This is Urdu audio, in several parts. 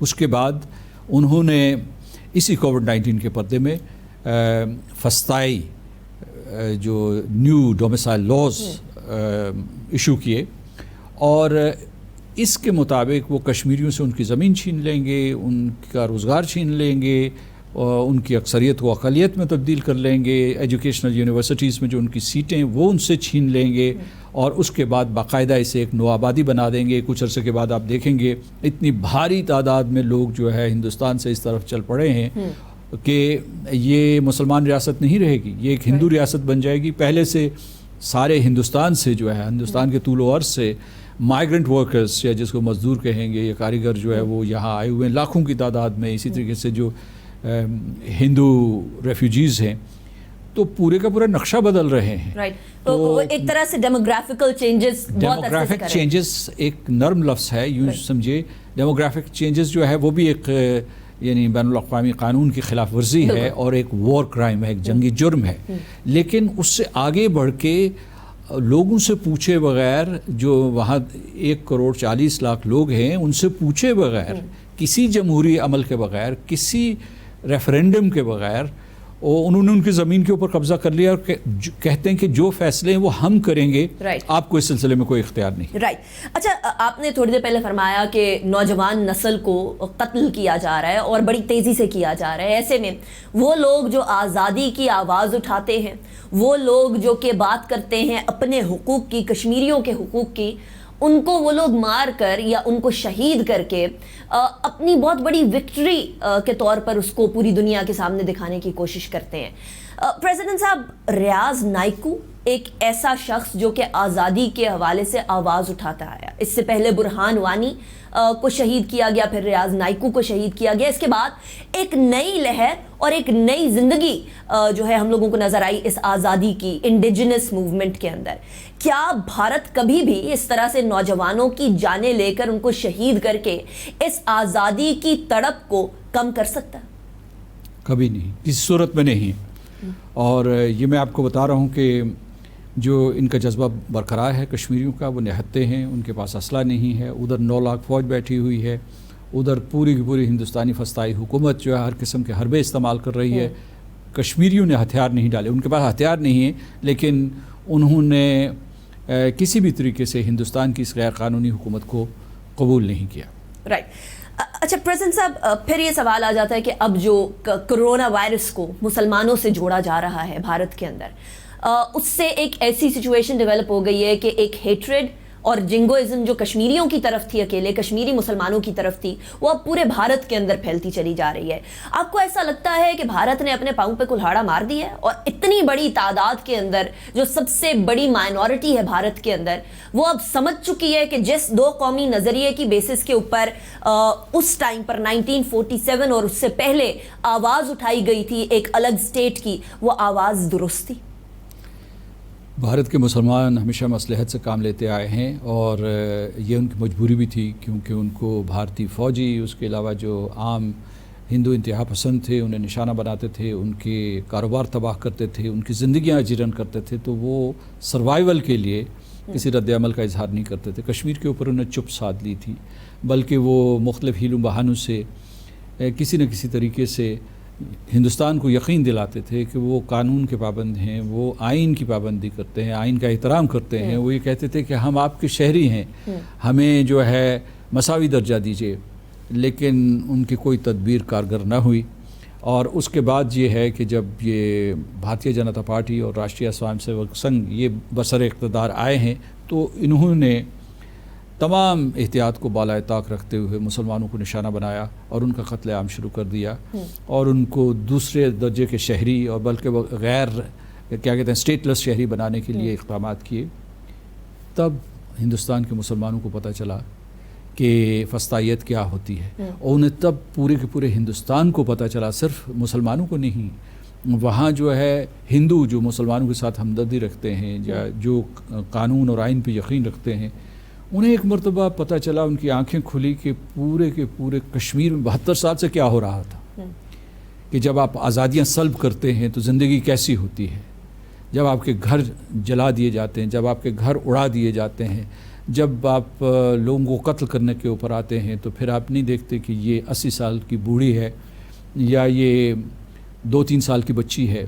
اس کے بعد انہوں نے اسی کووڈ-19 کے پردے میں فسطائی جو نیو ڈومیسائل لاز ایشو کیے، اور اس کے مطابق وہ کشمیریوں سے ان کی زمین چھین لیں گے، ان کا روزگار چھین لیں گے، ان کی اکثریت کو اقلیت میں تبدیل کر لیں گے، ایجوکیشنل یونیورسٹیز میں جو ان کی سیٹیں وہ ان سے چھین لیں گے، اور اس کے بعد باقاعدہ اسے ایک نوآبادی بنا دیں گے۔ کچھ عرصے کے بعد آپ دیکھیں گے اتنی بھاری تعداد میں لوگ جو ہے ہندوستان سے اس طرف چل پڑے ہیں کہ یہ مسلمان ریاست نہیں رہے گی، یہ ایک ہندو ریاست بن جائے گی۔ پہلے سے سارے ہندوستان سے جو ہے، ہندوستان کے طول و عرض سے مائیگرنٹ ورکرز، یا جس کو مزدور کہیں گے یا کاریگر جو ہے وہ یہاں آئے ہوئے ہیں لاکھوں کی تعداد میں۔ اسی طریقے سے جو ہندو ریفیوجیز ہیں، تو پورے کا پورا نقشہ بدل رہے ہیں۔ رائٹ، تو ایک طرح سے ڈیموگرافیکل چینجز، ڈیموگرافک چینجز ایک نرم لفظ ہے، یوں سمجھے ڈیموگرافک چینجز جو ہے وہ بھی ایک یعنی بین الاقوامی قانون کی خلاف ورزی ہے اور ایک وار کرائم ہے، ایک جنگی جرم ہے۔ لیکن اس سے آگے بڑھ کے لوگوں سے پوچھے بغیر، جو وہاں 1.40 کروڑ لوگ ہیں، ان سے پوچھے بغیر، کسی جمہوری عمل کے بغیر، کسی ریفرینڈم کے بغیر، انہوں نے ان کی زمین کے اوپر قبضہ کر لیا، اور کہتے ہیں کہ جو فیصلے ہیں وہ ہم کریں گے، آپ کو اس سلسلے میں کوئی اختیار نہیں۔ رائٹ، اچھا، آپ نے تھوڑی دیر پہلے فرمایا کہ نوجوان نسل کو قتل کیا جا رہا ہے اور بڑی تیزی سے کیا جا رہا ہے۔ ایسے میں وہ لوگ جو آزادی کی آواز اٹھاتے ہیں، وہ لوگ جو کہ بات کرتے ہیں اپنے حقوق کی، کشمیریوں کے حقوق کی، ان کو وہ لوگ مار کر یا ان کو شہید کر کے اپنی بہت بڑی وکٹری کے طور پر اس کو پوری دنیا کے سامنے دکھانے کی کوشش کرتے ہیں۔ پریزیڈنٹ صاحب، ریاض نائکو ایک ایسا شخص جو کہ آزادی کے حوالے سے آواز اٹھاتا آیا۔ اس سے پہلے برہان وانی کو شہید کیا گیا، پھر ریاض نائکو کو شہید کیا گیا۔ اس کے بعد ایک نئی لہر اور ایک نئی زندگی جو ہے ہم لوگوں کو نظر آئی اس آزادی کی انڈیجنس موومنٹ کے اندر۔ کیا بھارت کبھی بھی اس طرح سے نوجوانوں کی جانیں لے کر ان کو شہید کر کے اس آزادی کی تڑپ کو کم کر سکتا ہے؟ کبھی نہیں، کسی صورت میں نہیں۔ اور یہ میں آپ کو بتا رہا ہوں کہ جو ان کا جذبہ برقرار ہے کشمیریوں کا، وہ نہتے ہیں، ان کے پاس اسلحہ نہیں ہے، ادھر 9 لاکھ فوج بیٹھی ہوئی ہے، ادھر پوری کی پوری ہندوستانی فسطائی حکومت جو ہے ہر قسم کے حربے استعمال کر رہی ہے۔ کشمیریوں نے ہتھیار نہیں ڈالے، ان کے پاس ہتھیار نہیں ہیں، لیکن انہوں نے کسی بھی طریقے سے ہندوستان کی اس غیر قانونی حکومت کو قبول نہیں کیا۔ رائٹ، اچھا پریزیڈنٹ صاحب، پھر یہ سوال آ جاتا ہے کہ اب جو کرونا وائرس کو مسلمانوں سے جوڑا جا رہا ہے بھارت کے اندر، اس سے ایک ایسی سچویشن ڈیولپ ہو گئی ہے کہ ایک ہیٹریڈ اور جنگوازم جو کشمیریوں کی طرف تھی، اکیلے کشمیری مسلمانوں کی طرف تھی، وہ اب پورے بھارت کے اندر پھیلتی چلی جا رہی ہے۔ آپ کو ایسا لگتا ہے کہ بھارت نے اپنے پاؤں پہ کلہاڑا مار دیا ہے، اور اتنی بڑی تعداد کے اندر جو سب سے بڑی مائنورٹی ہے بھارت کے اندر، وہ اب سمجھ چکی ہے کہ جس 2 قومی نظریے کی بیسس کے اوپر اس ٹائم پر 1947 اور اس سے پہلے آواز اٹھائی گئی تھی ایک الگ اسٹیٹ کی، وہ آواز درست تھی؟ بھارت کے مسلمان ہمیشہ مصلحت سے کام لیتے آئے ہیں، اور یہ ان کی مجبوری بھی تھی، کیونکہ ان کو بھارتی فوجی، اس کے علاوہ جو عام ہندو انتہا پسند تھے، انہیں نشانہ بناتے تھے، ان کے کاروبار تباہ کرتے تھے، ان کی زندگیاں اجیرن کرتے تھے، تو وہ سروائیول کے لیے کسی رد عمل کا اظہار نہیں کرتے تھے۔ کشمیر کے اوپر انہیں چپ سادھ لی تھی، بلکہ وہ مختلف ہیلوں بہانوں سے کسی نہ کسی طریقے سے ہندوستان کو یقین دلاتے تھے کہ وہ قانون کے پابند ہیں، وہ آئین کی پابندی کرتے ہیں، آئین کا احترام کرتے ہیں۔ وہ یہ کہتے تھے کہ ہم آپ کے شہری ہیں، ہمیں جو ہے مساوی درجہ دیجیے، لیکن ان کی کوئی تدبیر کارگر نہ ہوئی۔ اور اس کے بعد یہ ہے کہ جب یہ بھارتیہ جنتا پارٹی اور راشٹریہ سوائم سیوک سنگھ یہ برسر اقتدار آئے ہیں، تو انہوں نے تمام احتیاط کو بالائے طاق رکھتے ہوئے مسلمانوں کو نشانہ بنایا اور ان کا قتل عام شروع کر دیا، اور ان کو دوسرے درجے کے شہری اور بلکہ غیر کیا کہتے ہیں اسٹیٹ لیس شہری بنانے کے لیے اقدامات کیے۔ تب ہندوستان کے مسلمانوں کو پتہ چلا کہ فسطائیت کیا ہوتی ہے، اور انہیں تب پورے کے پورے ہندوستان کو پتہ چلا، صرف مسلمانوں کو نہیں، وہاں جو ہے ہندو جو مسلمانوں کے ساتھ ہمدردی رکھتے ہیں یا جو قانون اور آئین پہ یقین رکھتے ہیں، انہیں ایک مرتبہ پتہ چلا، ان کی آنکھیں کھلی کہ پورے کے پورے کشمیر میں 72 سال سے کیا ہو رہا تھا، کہ جب آپ آزادیاں سلب کرتے ہیں تو زندگی کیسی ہوتی ہے، جب آپ کے گھر جلا دیے جاتے ہیں، جب آپ کے گھر اڑا دیے جاتے ہیں، جب آپ لوگوں کو قتل کرنے کے اوپر آتے ہیں تو پھر آپ نہیں دیکھتے کہ یہ 80 سال کی بوڑھی ہے یا یہ 2-3 سال کی بچی ہے،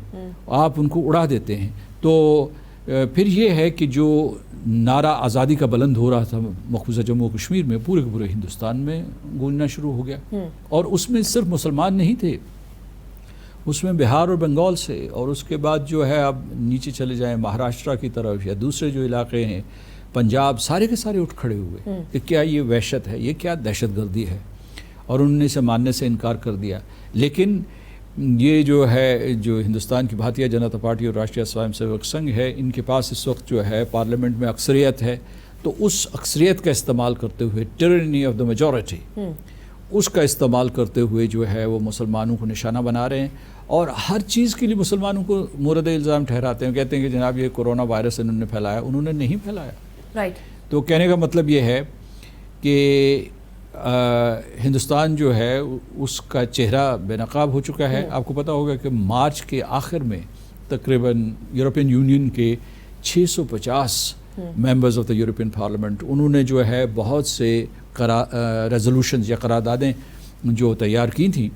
آپ ان کو اڑا دیتے ہیں. تو پھر یہ ہے کہ جو نعرہ آزادی کا بلند ہو رہا تھا مقبوضہ جموں و کشمیر میں، پورے کے پورے ہندوستان میں گونجنا شروع ہو گیا. اور اس میں صرف مسلمان نہیں تھے، اس میں بہار اور بنگال سے، اور اس کے بعد جو ہے آپ نیچے چلے جائیں مہاراشٹرا کی طرف یا دوسرے جو علاقے ہیں، پنجاب، سارے کے سارے اٹھ کھڑے ہوئے کہ کیا یہ وحشت ہے، یہ کیا دہشت گردی ہے، اور انہوں نے اسے ماننے سے انکار کر دیا. لیکن یہ جو ہے جو ہندوستان کی بھارتیہ جنتا پارٹی اور راشٹریہ سوائم سیوک سنگھ ہے، ان کے پاس اس وقت جو ہے پارلیمنٹ میں اکثریت ہے، تو اس اکثریت کا استعمال کرتے ہوئے، ٹیرنی آف دا میجورٹی، اس کا استعمال کرتے ہوئے جو ہے وہ مسلمانوں کو نشانہ بنا رہے ہیں، اور ہر چیز کے لیے مسلمانوں کو مورد الزام ٹھہراتے ہیں. کہتے ہیں کہ جناب یہ کورونا وائرس انہوں نے پھیلایا، انہوں نے نہیں پھیلایا. رائٹ. تو کہنے کا مطلب یہ ہے کہ ہندوستان جو ہے اس کا چہرہ بے نقاب ہو چکا ہے. آپ کو پتہ ہوگا کہ مارچ کے آخر میں تقریباً یورپین یونین کے 650 members of the European parliament, انہوں نے جو ہے بہت سے ریزولوشنز یا قراردادیں جو تیار کی تھیں،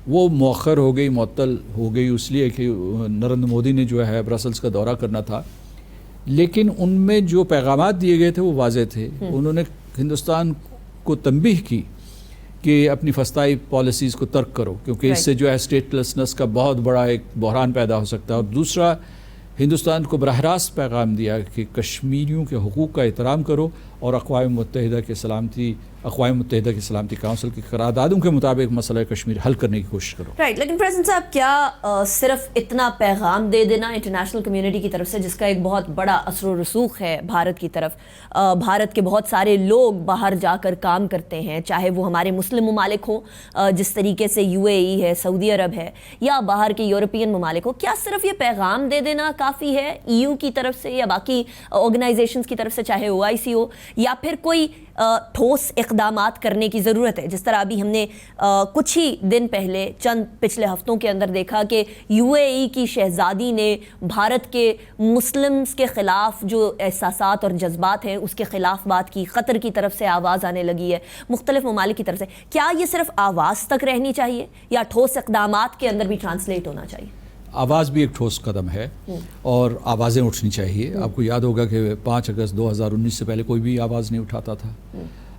وہ مؤخر ہو گئی، معطل ہو گئی، اس لیے کہ نریندر مودی نے جو ہے برسلز کا دورہ کرنا تھا. لیکن ان میں جو پیغامات دیے گئے تھے وہ واضح تھے. انہوں نے ہندوستان کو تنبیہ کی کہ اپنی فسطائی پالیسیز کو ترک کرو، کیونکہ اس سے جو ہے اسٹیٹ لیسنس کا بہت بڑا ایک بحران پیدا ہو سکتا ہے. اور دوسرا، ہندوستان کو براہ راست پیغام دیا کہ کشمیریوں کے حقوق کا احترام کرو اور اقوام متحدہ کے سلامتی کونسل کی قراردادوں کے مطابق مسئلہ کشمیر حل کرنے کی کوشش کرو. رائٹ. لیکن پریزیڈنٹ صاحب، کیا صرف اتنا پیغام دے دینا انٹرنیشنل کمیونٹی کی طرف سے، جس کا ایک بہت بڑا اثر و رسوخ ہے بھارت کی طرف، بھارت کے بہت سارے لوگ باہر جا کر کام کرتے ہیں، چاہے وہ ہمارے مسلم ممالک ہوں جس طریقے سے UAE ہے، سعودی عرب ہے، یا باہر کے یورپین ممالک ہوں، کیا صرف یہ پیغام دے دینا کافی ہے EU کی طرف سے یا باقی آرگنائزیشنز کی طرف سے، چاہے OIC ہو، یا پھر کوئی ٹھوس اقدامات کرنے کی ضرورت ہے؟ جس طرح ابھی ہم نے کچھ ہی دن پہلے، چند پچھلے ہفتوں کے اندر دیکھا کہ UAE کی شہزادی نے بھارت کے مسلمز کے خلاف جو احساسات اور جذبات ہیں اس کے خلاف بات کی. قطر کی طرف سے آواز آنے لگی ہے، مختلف ممالک کی طرف سے. کیا یہ صرف آواز تک رہنی چاہیے یا ٹھوس اقدامات کے اندر بھی ٹرانسلیٹ ہونا چاہیے؟ آواز بھی ایک ٹھوس قدم ہے اور آوازیں اٹھنی چاہیے. آپ کو یاد ہوگا کہ 5 اگست 2019 سے پہلے کوئی بھی آواز نہیں اٹھاتا تھا.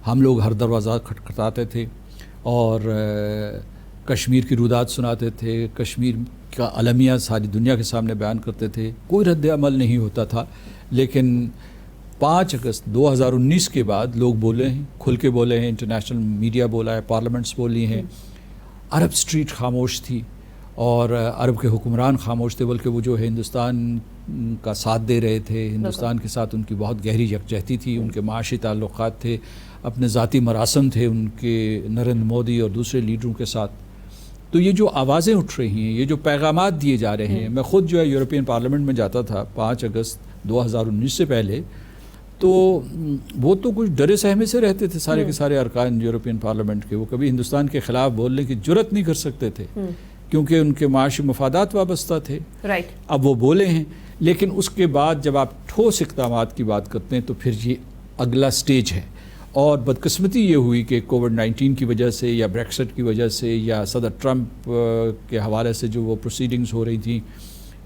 ہم لوگ ہر دروازہ کھٹکھٹاتے تھے اور کشمیر کی رودات سناتے تھے، کشمیر کا المیہ ساری دنیا کے سامنے بیان کرتے تھے. کوئی رد عمل نہیں ہوتا تھا. لیکن 5 اگست 2019 کے بعد لوگ بولے ہیں، کھل کے بولے ہیں، انٹرنیشنل میڈیا بولا ہے، پارلیمنٹس بولی ہیں. عرب اسٹریٹ خاموش تھی اور عرب کے حکمران خاموش تھے، بلکہ وہ جو ہے ہندوستان کا ساتھ دے رہے تھے. ہندوستان کے ساتھ ان کی بہت گہری یکجہتی تھی، ان کے معاشی تعلقات تھے، اپنے ذاتی مراسم تھے ان کے نریندر مودی اور دوسرے لیڈروں کے ساتھ. تو یہ جو آوازیں اٹھ رہی ہیں، یہ جو پیغامات دیے جا رہے ہیں، میں خود جو ہے یورپین پارلیمنٹ میں جاتا تھا 5 اگست 2019 سے پہلے، تو وہ تو کچھ ڈرے سہمے سے رہتے تھے سارے کے سارے ارکان یورپین پارلیمنٹ کے. وہ کبھی ہندوستان کے خلاف بولنے کی جرت نہیں کر سکتے تھے کیونکہ ان کے معاشی مفادات وابستہ تھے. رائٹ. اب وہ بولے ہیں، لیکن اس کے بعد جب آپ ٹھوس اقدامات کی بات کرتے ہیں تو پھر یہ اگلا سٹیج ہے. اور بدقسمتی یہ ہوئی کہ کووڈ-19 کی وجہ سے یا بریکسٹ کی وجہ سے یا صدر ٹرمپ کے حوالے سے جو وہ پروسیڈنگز ہو رہی تھیں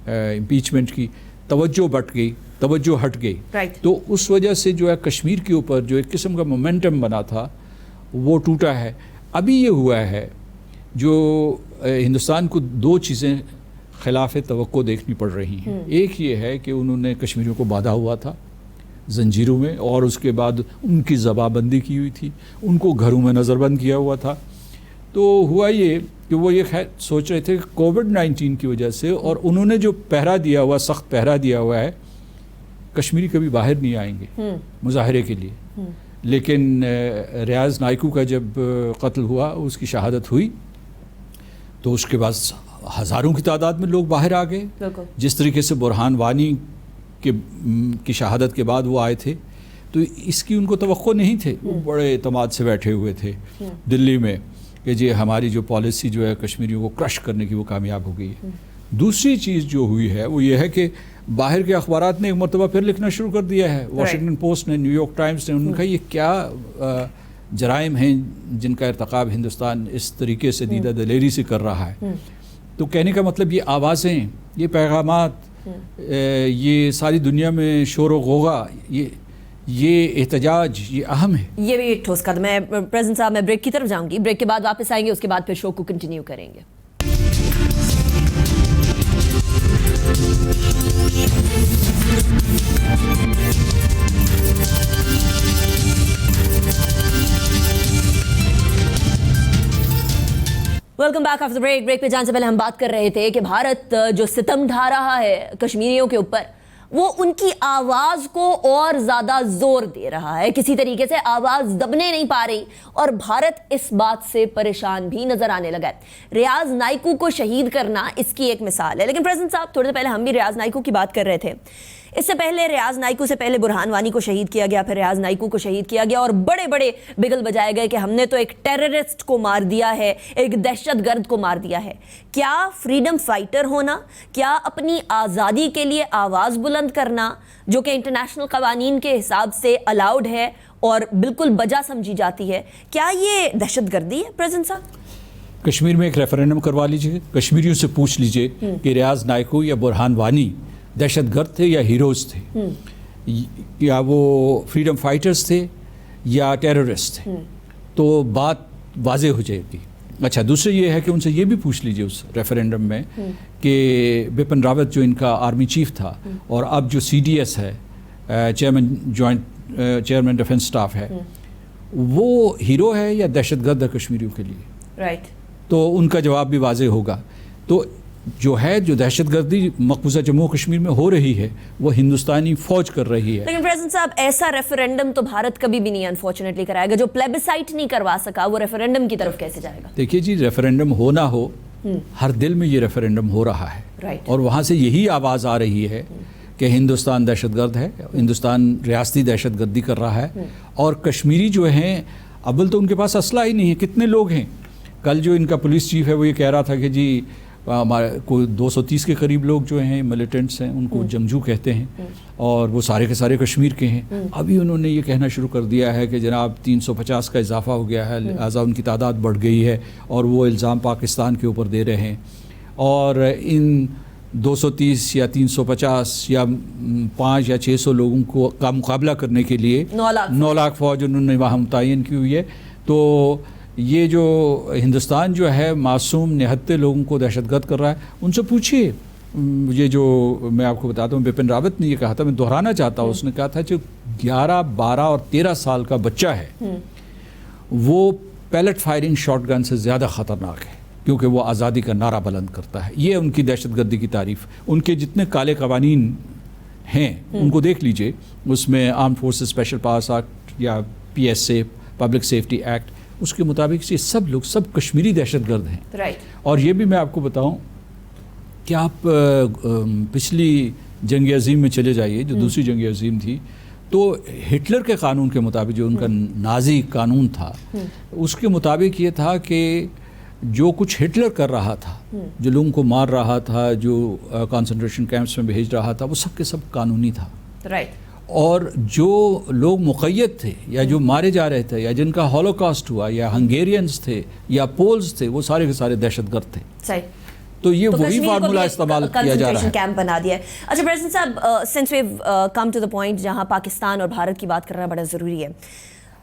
امپیچمنٹ کی، توجہ ہٹ گئی. Right. تو اس وجہ سے جو ہے کشمیر کے اوپر جو ایک قسم کا مومنٹم بنا تھا وہ ٹوٹا ہے. ابھی یہ ہوا ہے جو ہندوستان کو 2 چیزیں خلاف توقع دیکھنی پڑ رہی ہیں. ایک یہ ہے کہ انہوں نے کشمیریوں کو باندھا ہوا تھا زنجیروں میں، اور اس کے بعد ان کی ذبح بندی کی ہوئی تھی، ان کو گھروں میں نظر بند کیا ہوا تھا. تو ہوا یہ کہ وہ یہ سوچ رہے تھے کہ کووڈ-19 کی وجہ سے، اور انہوں نے جو پہرا دیا ہوا، سخت پہرا دیا ہوا ہے، کشمیری کبھی باہر نہیں آئیں گے مظاہرے کے لیے. لیکن ریاض نائکو کا جب قتل ہوا، اس کی شہادت ہوئی، تو اس کے بعد ہزاروں کی تعداد میں لوگ باہر آ گئے. جس طریقے سے برہان وانی کی شہادت کے بعد وہ آئے تھے، تو اس کی ان کو توقع نہیں تھے. وہ بڑے اعتماد سے بیٹھے ہوئے تھے دلی میں کہ جی ہماری جو پالیسی جو ہے کشمیریوں کو کرش کرنے کی وہ کامیاب ہو گئی ہے. دوسری چیز جو ہوئی ہے وہ یہ ہے کہ باہر کے اخبارات نے ایک مرتبہ پھر لکھنا شروع کر دیا ہے. واشنگٹن پوسٹ نے، نیو یارک ٹائمز نے، ان کا یہ کیا جرائم ہیں جن کا ارتکاب ہندوستان اس طریقے سے دیدہ دلیری سے کر رہا ہے. تو کہنے کا مطلب یہ آوازیں، یہ پیغامات، یہ ساری دنیا میں شور و غوغا، یہ احتجاج، یہ اہم ہے. یہ بھی ایک ٹھوس قدم ہے. پریزیڈنٹ صاحب میں بریک کی طرف جاؤں گی، بریک کے بعد واپس آئیں گے، اس کے بعد پھر شو کو کنٹینیو کریں گے. Welcome back after break. Break پہ جانے سے پہلے ہم بات کر رہے تھے کہ بھارت جو ستم ڈھا رہا ہے کشمیریوں کے اوپر، وہ ان کی آواز کو اور زیادہ زور دے رہا ہے. کسی طریقے سے آواز دبنے نہیں پا رہی اور بھارت اس بات سے پریشان بھی نظر آنے لگا ہے. ریاض نائکو کو شہید کرنا اس کی ایک مثال ہے. لیکن پریزیڈنٹ صاحب، تھوڑے دیر پہلے ہم بھی ریاض نائکو کی بات کر رہے تھے. اس سے پہلے ریاض نائکو سے پہلے برہان وانی کو شہید کیا گیا، پھر ریاض نائکو کو شہید کیا گیا، اور بڑے بڑے بگل بجائے گئے کہ ہم نے تو ایک ٹیررسٹ کو مار دیا ہے، ایک دہشت گرد کو مار دیا ہے. کیا فریڈم فائٹر ہونا، کیا اپنی آزادی کے لیے آواز بلند کرنا، جو کہ انٹرنیشنل قوانین کے حساب سے الاؤڈ ہے اور بالکل بجا سمجھی جاتی ہے، کیا یہ دہشت گردی ہے پریزیڈنٹ صاحب؟ کشمیر میں ایک ریفرینڈم کروا لیجئے، کشمیریوں سے پوچھ لیجئے کہ ریاض نائکو یا برہان وانی دہشت گرد تھے یا ہیروز تھے، یا وہ فریڈم فائٹرز تھے یا ٹیررسٹ تھے، تو بات واضح ہو جائے گی. اچھا، دوسری یہ ہے کہ ان سے یہ بھی پوچھ لیجئے اس ریفرینڈم میں کہ بپن راوت جو ان کا آرمی چیف تھا اور اب جو CDS ہے، چیئرمین ڈیفنس سٹاف ہے، وہ ہیرو ہے یا دہشت گرد ہے کشمیریوں کے لیے؟ رائٹ. تو ان کا جواب بھی واضح ہوگا. تو جو دہشت گردی مقبوضہ جموں کشمیر میں ہو رہی ہے، وہ ہندوستانی فوج کر رہی ہے. لیکن پریزیڈنٹ صاحب، ایسا ریفرینڈم تو بھارت کبھی بھی نہیں انفارچونیٹلی کرائے گا. جو پلیبسائٹ نہیں کروا سکا، وہ ریفرینڈم کی طرف کیسے جائے گا؟ دیکھیے جی، ریفرینڈم ہو نہ ہو، ہر دل میں یہ ریفرینڈم ہو رہا ہے، اور وہاں سے یہی آواز آ رہی ہے کہ ہندوستان دہشت گرد ہے، ہندوستان ریاستی دہشت گردی کر رہا ہے. اور کشمیری جو ہیں، اول تو ان کے پاس اسلحہ ہی نہیں ہے. کتنے لوگ ہیں؟ کل جو ان کا پولیس چیف ہے وہ یہ کہہ رہا تھا کہ جی ہمارے کوئی 230 کے قریب لوگ جو ہیں ملیٹنٹس ہیں، ان کو جنگجو کہتے ہیں، اور وہ سارے کے سارے کشمیر کے ہیں. ابھی انہوں نے یہ کہنا شروع کر دیا ہے کہ جناب 350 کا اضافہ ہو گیا ہے، لہٰذا ان کی تعداد بڑھ گئی ہے، اور وہ الزام پاکستان کے اوپر دے رہے ہیں. اور ان 230 یا 350 یا 500 یا 600 لوگوں کا مقابلہ کرنے کے لیے 9 لاکھ فوج انہوں نے وہاں متعین کی ہوئی ہے. تو یہ جو ہندوستان جو ہے معصوم نہتے لوگوں کو دہشت گرد کر رہا ہے. ان سے پوچھیے. یہ جو میں آپ کو بتاتا ہوں، بپن راوت نے یہ کہا تھا، میں دہرانا چاہتا ہوں، اس نے کہا تھا جو 11، 12 اور 13 سال کا بچہ ہے وہ پیلٹ فائرنگ شاٹ گن سے زیادہ خطرناک ہے، کیونکہ وہ آزادی کا نعرہ بلند کرتا ہے. یہ ان کی دہشت گردی کی تعریف. ان کے جتنے کالے قوانین ہیں ان کو دیکھ لیجئے، اس میں arm forces special powers act یا PSA پبلک سیفٹی ایکٹ، اس کے مطابق یہ سب لوگ سب کشمیری دہشت گرد ہیں. اور یہ بھی میں آپ کو بتاؤں کہ آپ پچھلی جنگ عظیم میں چلے جائیے، جو دوسری جنگ عظیم تھی، تو ہٹلر کے قانون کے مطابق، جو ان کا نازی قانون تھا، اس کے مطابق یہ تھا کہ جو کچھ ہٹلر کر رہا تھا، جو لوگوں کو مار رہا تھا، جو کنسنٹریشن کیمپس میں بھیج رہا تھا، وہ سب کے سب قانونی تھا. اور جو لوگ مقید تھے یا جو مارے جا رہے تھے یا جن کا ہولوکاسٹ ہوا، یا ہنگیرینز تھے یا پولز تھے، وہ سارے کے سارے دہشت گرد تھے. تو یہ وہی فارمولا استعمال کیا جا رہا ہے. کیمپ بنا دیا ہے. اچھا پریزیڈنٹ صاحب، since we've come to the point, جہاں پاکستان اور بھارت کی بات کرنا بڑا ضروری ہے،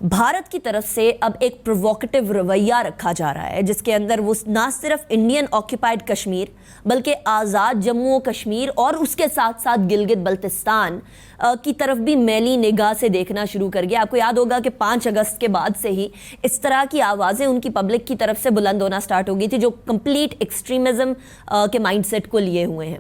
بھارت کی طرف سے اب ایک پرووکیٹو رویہ رکھا جا رہا ہے، جس کے اندر وہ نہ صرف انڈین آکیپائڈ کشمیر بلکہ آزاد جموں و کشمیر اور اس کے ساتھ ساتھ گلگت بلتستان کی طرف بھی میلی نگاہ سے دیکھنا شروع کر گیا. آپ کو یاد ہوگا کہ 5 اگست کے بعد سے ہی اس طرح کی آوازیں ان کی پبلک کی طرف سے بلند ہونا سٹارٹ ہو گئی تھی، جو کمپلیٹ ایکسٹریمزم کے مائنڈ سیٹ کو لیے ہوئے ہیں.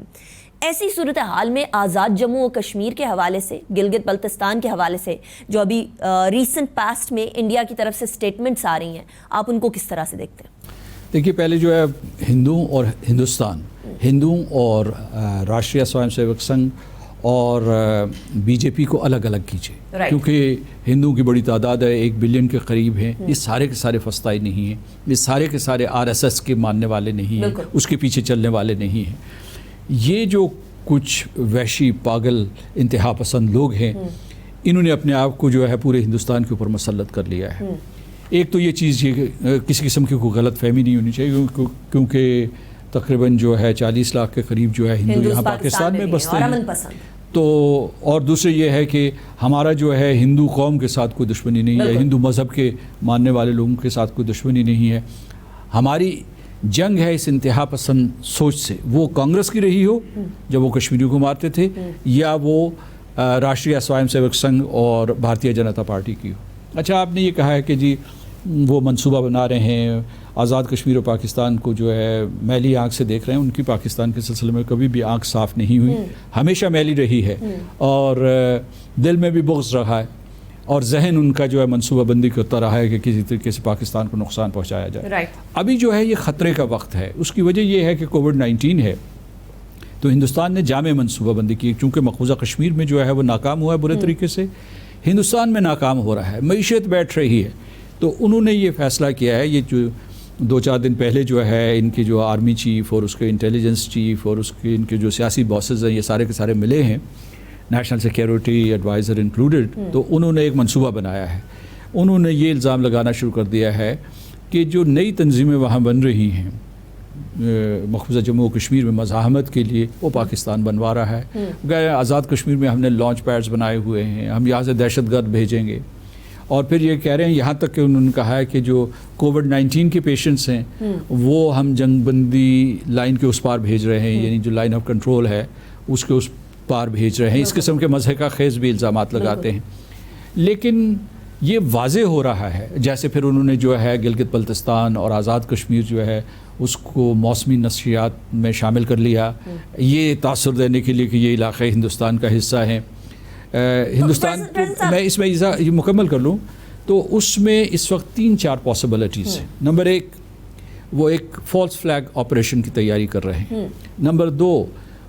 ایسی صورتحال میں آزاد جموں و کشمیر کے حوالے سے، گلگت بلتستان کے حوالے سے جو ابھی ریسنٹ پاسٹ میں انڈیا کی طرف سے سٹیٹمنٹس آ رہی ہیں، آپ ان کو کس طرح سے دیکھتے ہیں؟ دیکھیے، پہلے جو ہے ہندوؤں اور ہندوستان، ہندوؤں اور راشٹریہ سوئم سیوک سنگھ اور BJP کو الگ الگ کیجیے، کیونکہ ہندوؤں کی بڑی تعداد ہے، 1 بلین کے قریب ہیں. یہ سارے کے سارے فسطائی نہیں ہیں، یہ سارے کے سارے RSS کے ماننے والے نہیں ہیں، اس کے پیچھے چلنے والے نہیں ہیں. یہ جو کچھ وحشی پاگل انتہا پسند لوگ ہیں انہوں نے اپنے آپ کو جو ہے پورے ہندوستان کے اوپر مسلط کر لیا ہے. ایک تو یہ چیز یہ کسی قسم کی کوئی غلط فہمی نہیں ہونی چاہیے کیونکہ تقریباً جو ہے 40 لاکھ کے قریب جو ہے ہندو یہاں پاکستان میں بستے ہیں. تو اور دوسرے یہ ہے کہ ہمارا جو ہے ہندو قوم کے ساتھ کوئی دشمنی نہیں ہے, ہندو مذہب کے ماننے والے لوگوں کے ساتھ کوئی دشمنی نہیں ہے. ہماری جنگ ہے اس انتہا پسند سوچ سے, وہ کانگریس کی رہی ہو جب وہ کشمیریوں کو مارتے تھے, یا وہ راشٹریہ سوائم سیوک سنگھ اور بھارتیہ جنتا پارٹی کی ہو. اچھا, آپ نے یہ کہا ہے کہ جی وہ منصوبہ بنا رہے ہیں, آزاد کشمیر و پاکستان کو جو ہے میلی آنکھ سے دیکھ رہے ہیں. ان کی پاکستان کے سلسلے میں کبھی بھی آنکھ صاف نہیں ہوئی, ہمیشہ میلی رہی ہے, اور دل میں بھی بغض رہا ہے, اور ذہن ان کا جو ہے منصوبہ بندی کرتا رہا ہے کہ کسی طریقے سے پاکستان کو نقصان پہنچایا جائے. ابھی جو ہے یہ خطرے کا وقت ہے. اس کی وجہ یہ ہے کہ کووڈ-19 ہے, تو ہندوستان نے جامع منصوبہ بندی کی. چونکہ مقبوضہ کشمیر میں جو ہے وہ ناکام ہوا ہے برے طریقے سے, ہندوستان میں ناکام ہو رہا ہے, معیشت بیٹھ رہی ہے, تو انہوں نے یہ فیصلہ کیا ہے. یہ جو 2-4 دن پہلے جو ہے ان کے جو آرمی چیف اور اس کے انٹیلیجنس چیف اور اس کے ان کے جو سیاسی باسز ہیں یہ سارے کے سارے ملے ہیں, نیشنل سیکیورٹی ایڈوائزر انکلوڈڈ. تو انہوں نے ایک منصوبہ بنایا ہے. انہوں نے یہ الزام لگانا شروع کر دیا ہے کہ جو نئی تنظیمیں وہاں بن رہی ہیں مقبوضہ جموں و کشمیر میں مزاحمت کے لیے, وہ پاکستان بنوا رہا ہے. آزاد کشمیر میں ہم نے لانچ پیڈز بنائے ہوئے ہیں, ہم یہاں سے دہشت گرد بھیجیں گے. اور پھر یہ کہہ رہے ہیں, یہاں تک کہ انہوں نے کہا ہے کہ جو کووڈ-19 کے پیشنٹس ہیں وہ ہم جنگ بندی لائن کے اس پار بھیج رہے ہیں, یعنی جو لائن آف کنٹرول ہے اس کے اس پار بھیج رہے ہیں. اس قسم کے مضحکہ کا خیز بھی الزامات لگاتے ہیں. لیکن یہ واضح ہو رہا ہے, جیسے پھر انہوں نے جو ہے گلگت بلتستان اور آزاد کشمیر جو ہے اس کو موسمی نشریات میں شامل کر لیا, یہ تاثر دینے کے لیے کہ یہ علاقے ہندوستان کا حصہ ہیں. ہندوستان میں اس میں یہ مکمل کر لوں تو اس میں اس وقت 3-4 پاسبلٹیز ہیں. نمبر 1, وہ ایک فالس فلیگ آپریشن کی تیاری کر رہے ہیں. نمبر 2,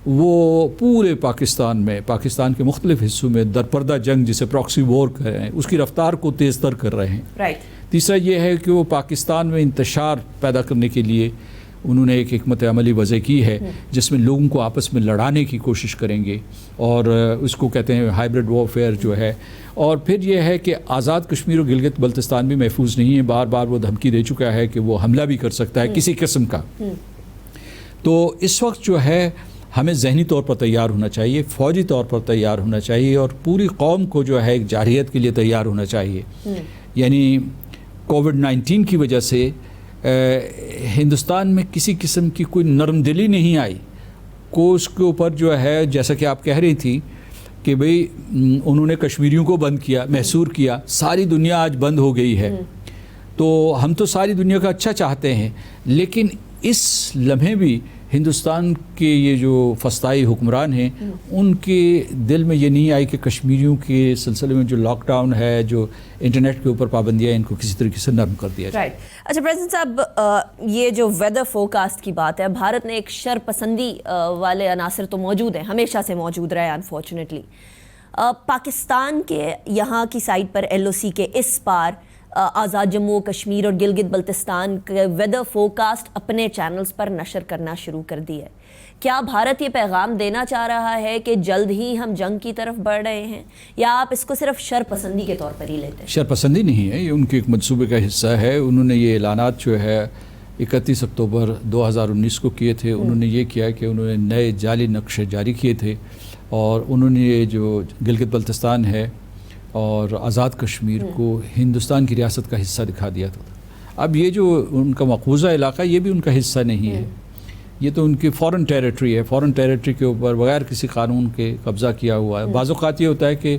وہ پورے پاکستان میں, پاکستان کے مختلف حصوں میں درپردہ جنگ جسے پراکسی وار کر رہے ہیں اس کی رفتار کو تیز تر کر رہے ہیں. تیسرا یہ ہے کہ وہ پاکستان میں انتشار پیدا کرنے کے لیے انہوں نے ایک حکمت عملی وضع کی ہے جس میں لوگوں کو آپس میں لڑانے کی کوشش کریں گے, اور اس کو کہتے ہیں ہائبرڈ وارفیئر جو ہے. اور پھر یہ ہے کہ آزاد کشمیر اور گلگت بلتستان بھی محفوظ نہیں ہے, بار بار وہ دھمکی دے چکا ہے کہ وہ حملہ بھی کر سکتا ہے کسی قسم کا. تو اس وقت جو ہے ہمیں ذہنی طور پر تیار ہونا چاہیے, فوجی طور پر تیار ہونا چاہیے, اور پوری قوم کو جو ہے ایک جارحیت کے لیے تیار ہونا چاہیے. یعنی کووڈ-19 کی وجہ سے ہندوستان میں کسی قسم کی کوئی نرم دلی نہیں آئی. کو اس کے اوپر جو ہے جیسا کہ آپ کہہ رہی تھی کہ بھئی انہوں نے کشمیریوں کو بند کیا, محصور کیا, ساری دنیا آج بند ہو گئی ہے. تو ہم تو ساری دنیا کا اچھا چاہتے ہیں, لیکن اس لمحے بھی ہندوستان کے یہ جو فسطائی حکمران ہیں ان کے دل میں یہ نہیں آئی کہ کشمیریوں کے سلسلے میں جو لاک ڈاؤن ہے, جو انٹرنیٹ کے اوپر پابندیاں ہیں, ان کو کسی طریقے سے نرم کر دیا جائے. اچھا پریزیڈنٹ صاحب, یہ جو ویدر فورکاسٹ کی بات ہے, بھارت نے ایک شر پسندی والے عناصر تو موجود ہیں, ہمیشہ سے موجود رہے انفارچونیٹلی. پاکستان کے یہاں کی سائٹ پر LOC کے اس پار آزاد جموں و کشمیر اور گلگت بلتستان کے ویدر فورکاسٹ اپنے چینلز پر نشر کرنا شروع کر دی ہے. کیا بھارت یہ پیغام دینا چاہ رہا ہے کہ جلد ہی ہم جنگ کی طرف بڑھ رہے ہیں, یا آپ اس کو صرف شر پسندی کے طور پر ہی لیتے ہیں؟ شر پسندی نہیں ہے, یہ ان کے ایک منصوبے کا حصہ ہے. انہوں نے یہ اعلانات جو ہے 31 اکتوبر 2019 کو کیے تھے. انہوں نے یہ کیا کہ انہوں نے نئے جعلی نقشے جاری کیے تھے, اور انہوں نے یہ جو گلگت بلتستان ہے اور آزاد کشمیر کو ہندوستان کی ریاست کا حصہ دکھا دیا تھا. اب یہ جو ان کا مقبوضہ علاقہ یہ بھی ان کا حصہ نہیں ہے, یہ تو ان کی فورن ٹیریٹری ہے. فورن ٹیریٹری کے اوپر بغیر کسی قانون کے قبضہ کیا ہوا ہے. بعض اوقات یہ ہوتا ہے کہ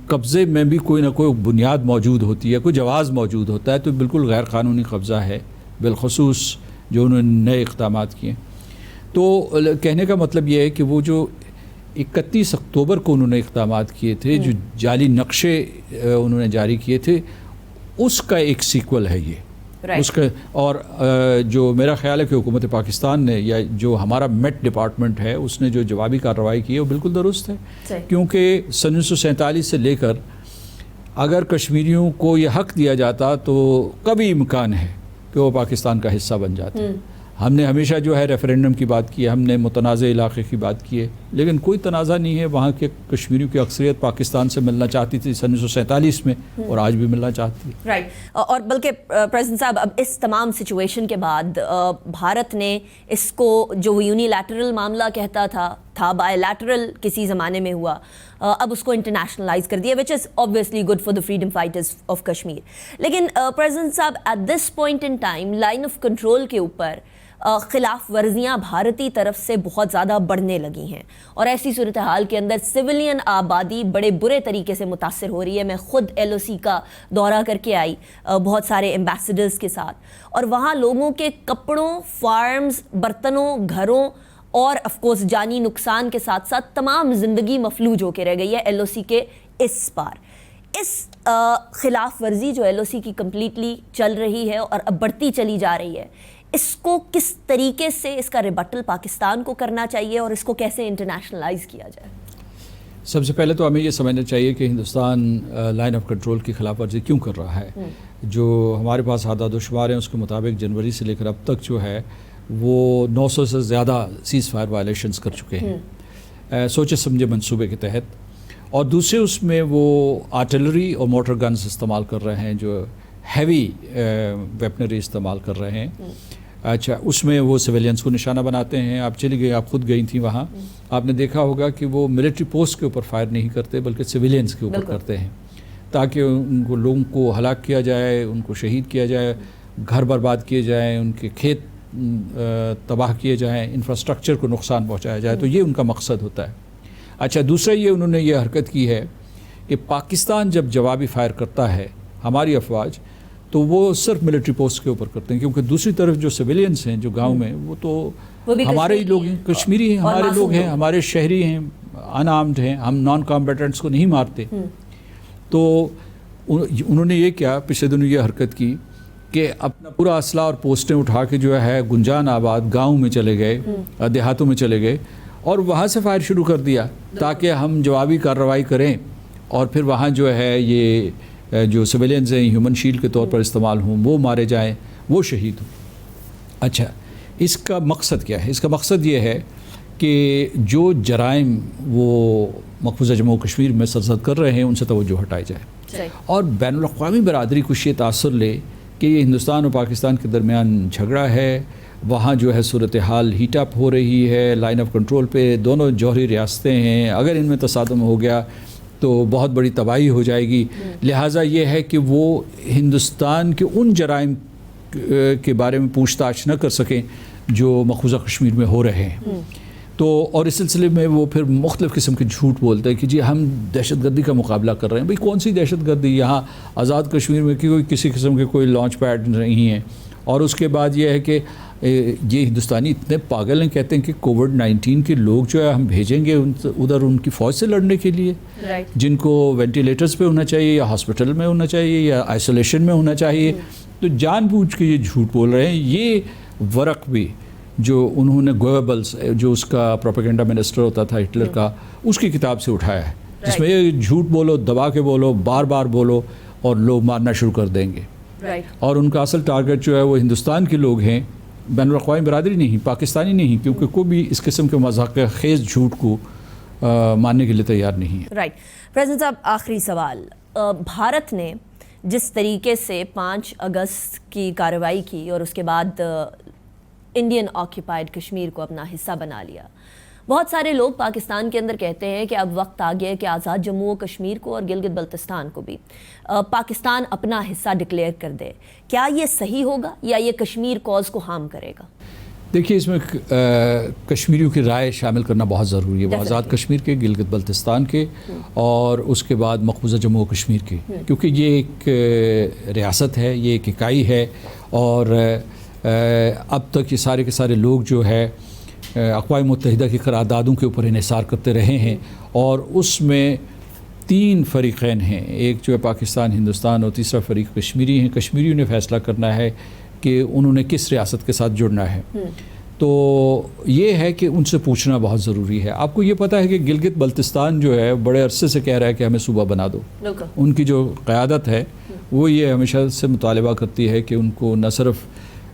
قبضے میں بھی کوئی نہ کوئی بنیاد موجود ہوتی ہے, کوئی جواز موجود ہوتا ہے, تو بالکل غیر قانونی قبضہ ہے, بالخصوص جو انہوں نے نئے اقدامات کیے. تو کہنے کا مطلب یہ ہے کہ وہ جو 31 اکتوبر کو انہوں نے اقدامات کیے تھے, جو جعلی نقشے انہوں نے جاری کیے تھے, اس کا ایک سیکول ہے یہ اس کا. اور جو میرا خیال ہے کہ حکومت پاکستان نے یا جو ہمارا میٹ ڈپارٹمنٹ ہے اس نے جو جوابی کارروائی کی ہے وہ بالکل درست ہے. کیونکہ 1947 سے لے کر اگر کشمیریوں کو یہ حق دیا جاتا تو کبھی امکان ہے کہ وہ پاکستان کا حصہ بن جاتے. ہم نے ہمیشہ جو ہے ریفرینڈم کی بات کی ہے, ہم نے متنازع علاقے کی بات کی ہے, لیکن کوئی تنازع نہیں ہے. وہاں کے کشمیریوں کی اکثریت پاکستان سے ملنا چاہتی تھی 1947 میں, اور آج بھی ملنا چاہتی ہے. رائٹ. اور بلکہ پریزیڈنٹ صاحب اب اس تمام سچویشن کے بعد بھارت نے اس کو جو یونیلیٹرل معاملہ کہتا تھا بائی لیٹرل کسی زمانے میں ہوا, اب اس کو انٹرنیشنلائز کر دیا, وچ از obviously good for the freedom fighters of Kashmir. لیکن پریزیڈنٹ صاحب at this point in time line of control کے اوپر خلاف ورزیاں بھارتی طرف سے بہت زیادہ بڑھنے لگی ہیں, اور ایسی صورتحال کے اندر سویلین آبادی بڑے برے طریقے سے متاثر ہو رہی ہے. میں خود LOC کا دورہ کر کے آئی بہت سارے ایمبیسڈرز کے ساتھ, اور وہاں لوگوں کے کپڑوں, فارمز, برتنوں, گھروں اور آف کورس جانی نقصان کے ساتھ ساتھ تمام زندگی مفلوج ہو کے رہ گئی ہے LOC کے اس پار. اس خلاف ورزی جو LOC کی کمپلیٹلی چل رہی ہے اور اب بڑھتی چلی جا رہی ہے, اس کو کس طریقے سے اس کا ریبٹل پاکستان کو کرنا چاہیے اور اس کو کیسے انٹرنیشنلائز کیا جائے؟ سب سے پہلے تو ہمیں یہ سمجھنا چاہیے کہ ہندوستان لائن آف کنٹرول کی خلاف ورزی کیوں کر رہا ہے. جو ہمارے پاس اعداد و شمار ہیں اس کے مطابق جنوری سے لے کر اب تک جو ہے وہ 900 سے زیادہ سیز فائر وائلیشنز کر چکے ہیں سوچے سمجھے منصوبے کے تحت, اور دوسرے اس میں وہ آرٹلری اور موٹر گنز استعمال کر رہے ہیں, جو ہیوی ویپنری استعمال کر رہے ہیں. اچھا, اس میں وہ سویلینس کو نشانہ بناتے ہیں. آپ چلی گئی, آپ خود گئی تھیں وہاں, آپ نے دیکھا ہوگا کہ وہ ملٹری پوسٹ کے اوپر فائر نہیں کرتے بلکہ سویلینس کے اوپر کرتے ہیں, تاکہ ان کو لوگوں کو ہلاک کیا جائے, ان کو شہید کیا جائے, گھر برباد کیے جائیں, ان کے کھیت تباہ کیے جائیں, انفراسٹرکچر کو نقصان پہنچایا جائے. تو یہ ان کا مقصد ہوتا ہے. اچھا, دوسرا یہ انہوں نے یہ حرکت کی ہے کہ پاکستان جب جوابی فائر کرتا ہے ہماری افواج, تو وہ صرف ملٹری پوسٹ کے اوپر کرتے ہیں, کیونکہ دوسری طرف جو سویلینس ہیں جو گاؤں میں, وہ تو ہمارے ہی لوگ ہیں, کشمیری ہیں, ہمارے لوگ ہیں, ہمارے شہری ہیں, ان آرمڈ ہیں, ہم نان کمبیٹنٹس کو نہیں مارتے. تو انہوں نے یہ کیا, پچھلے دنوں یہ حرکت کی کہ اپنا پورا اسلحہ اور پوسٹیں اٹھا کے جو ہے گنجان آباد گاؤں میں چلے گئے, دیہاتوں میں چلے گئے, اور وہاں سے فائر شروع کر دیا تاکہ ہم جوابی کارروائی کریں, اور پھر وہاں جو ہے یہ جو سویلینز ہیں ہیومن شیلڈ کے طور پر استعمال ہوں, وہ مارے جائیں, وہ شہید ہوں. اچھا, اس کا مقصد کیا ہے؟ اس کا مقصد یہ ہے کہ جو جرائم وہ مقبوضہ جموں و کشمیر میں سرزد کر رہے ہیں ان سے توجہ ہٹائی جائے, اور بین الاقوامی برادری کو یہ تاثر لے کہ یہ ہندوستان اور پاکستان کے درمیان جھگڑا ہے, وہاں جو ہے صورتحال ہیٹ اپ ہو رہی ہے, لائن آف کنٹرول پہ دونوں جوہری ریاستیں ہیں, اگر ان میں تصادم ہو گیا تو بہت بڑی تباہی ہو جائے گی. لہٰذا یہ ہے کہ وہ ہندوستان کے ان جرائم کے بارے میں پوچھ تاچھ نہ کر سکیں جو مقبوضہ کشمیر میں ہو رہے ہیں. تو اور اس سلسلے میں وہ پھر مختلف قسم کے جھوٹ بولتے ہیں کہ جی ہم دہشت گردی کا مقابلہ کر رہے ہیں. بھئی کون سی دہشت گردی؟ یہاں آزاد کشمیر میں کوئی کسی قسم کے کوئی لانچ پیڈ نہیں ہیں. اور اس کے بعد یہ ہے کہ یہ ہندوستانی اتنے پاگل ہیں, کہتے ہیں کہ کووڈ-19 کے لوگ جو ہے ہم بھیجیں گے ادھر ان کی فوج سے لڑنے کے لیے, جن کو وینٹیلیٹرز پہ ہونا چاہیے یا ہاسپٹل میں ہونا چاہیے یا آئسولیشن میں ہونا چاہیے. تو جان بوجھ کے یہ جھوٹ بول رہے ہیں. یہ ورق بھی جو انہوں نے گویبلز, جو اس کا پروپیگنڈا منسٹر ہوتا تھا ہٹلر کا, اس کی کتاب سے اٹھایا ہے, جس میں یہ جھوٹ بولو, دبا کے بولو, بار بار بولو, اور لوگ مارنا شروع کر دیں گے. اور ان کا اصل ٹارگٹ جو ہے وہ ہندوستان کے لوگ ہیں, بین الاقوامی برادری نہیں, پاکستانی نہیں, کیونکہ کوئی بھی اس قسم کے مذاق خیز جھوٹ کو ماننے کے لیے تیار نہیں ہے. رائٹ. پریزیڈنٹ صاحب, آخری سوال. بھارت نے جس طریقے سے 5 اگست کی کارروائی کی اور اس کے بعد انڈین آکیپائڈ کشمیر کو اپنا حصہ بنا لیا, بہت سارے لوگ پاکستان کے اندر کہتے ہیں کہ اب وقت آ گیا ہے کہ آزاد جموں و کشمیر کو اور گلگت بلتستان کو بھی پاکستان اپنا حصہ ڈکلیئر کر دے. کیا یہ صحیح ہوگا یا یہ کشمیر کوز کو ہارم کرے گا؟ دیکھیے, اس میں کشمیریوں کی رائے شامل کرنا بہت ضروری ہے, وہ آزاد کشمیر کے, گلگت بلتستان کے, اور اس کے بعد مقبوضہ جموں و کشمیر کے, کیونکہ یہ ایک ریاست ہے, یہ ایک اکائی ہے. اور اب تک یہ سارے کے سارے لوگ جو ہے اقوام متحدہ کی قراردادوں کے اوپر انحصار کرتے رہے ہیں, اور اس میں 3 فریقین ہیں, ایک جو ہے پاکستان, ہندوستان, اور تیسرا فریق کشمیری ہیں. کشمیریوں نے فیصلہ کرنا ہے کہ انہوں نے کس ریاست کے ساتھ جڑنا ہے. تو یہ ہے کہ ان سے پوچھنا بہت ضروری ہے. آپ کو یہ پتہ ہے کہ گلگت بلتستان جو ہے بڑے عرصے سے کہہ رہا ہے کہ ہمیں صوبہ بنا دو. ان کی جو قیادت ہے وہ یہ ہمیشہ سے مطالبہ کرتی ہے کہ ان کو نہ صرف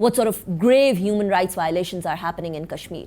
what sort of grave human rights violations are happening in Kashmir.